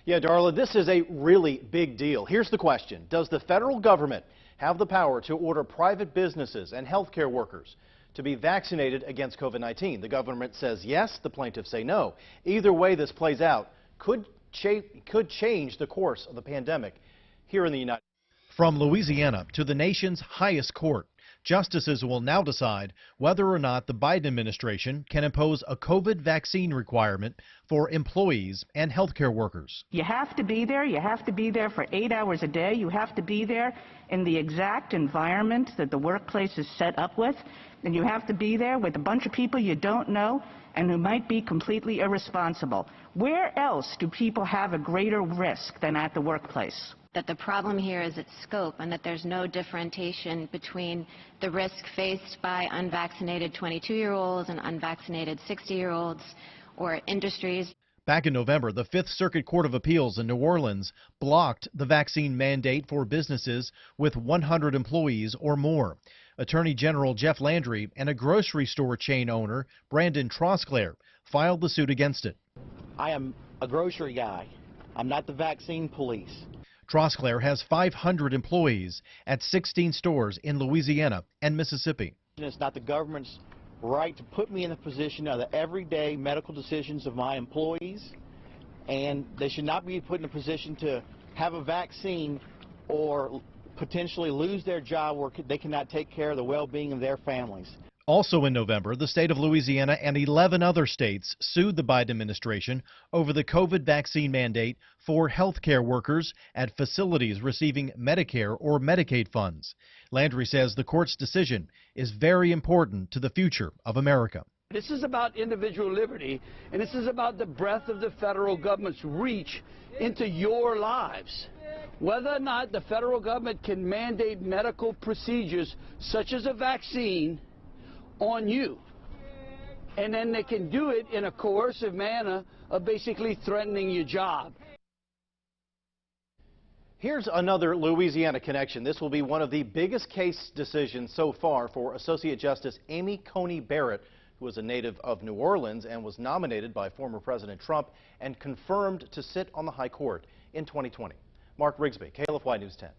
Yeah, Darla, this is a really big deal. Here's the question. Does the federal government have the power to order private businesses and healthcare workers to be vaccinated against COVID-19? The government says yes, the plaintiffs say no. Either way this plays out could change the course of the pandemic here in the United States. From Louisiana to the nation's highest court, justices will now decide whether or not the Biden administration can impose a COVID vaccine requirement for employees and healthcare workers. You have to be there. You have to be there for 8 hours a day. You have to be there in the exact environment that the workplace is set up with. And you have to be there with a bunch of people you don't know and who might be completely irresponsible. Where else do people have a greater risk than at the workplace? That the problem here is its scope and that there's no differentiation between the risk faced by unvaccinated 22-year-olds and unvaccinated 60-year-olds or industries. Back in November, the Fifth Circuit Court of Appeals in New Orleans blocked the vaccine mandate for businesses with 100 employees or more. Attorney General Jeff Landry and a grocery store chain owner, Brandon Trosclair, filed the suit against it. I am a grocery guy. I'm not the vaccine police. Trosclair has 500 employees at 16 stores in Louisiana and Mississippi. It's not the government's right to put me in the position of the everyday medical decisions of my employees, and they should not be put in a position to have a vaccine or potentially lose their job where they cannot take care of the well-being of their families. Also in November, the state of Louisiana and 11 other states sued the Biden administration over the COVID vaccine mandate for healthcare workers at facilities receiving Medicare or Medicaid funds. Landry says the court's decision is very important to the future of America. This is about individual liberty, and this is about the breadth of the federal government's reach into your lives. Whether or not the federal government can mandate medical procedures such as a vaccine on you, and then they can do it in a coercive manner of basically threatening your job. Here's another Louisiana connection. This will be one of the biggest case decisions so far for Associate Justice Amy Coney Barrett, who is a native of New Orleans and was nominated by former President Trump and confirmed to sit on the High Court in 2020. Mark Rigsby, KLFY News 10.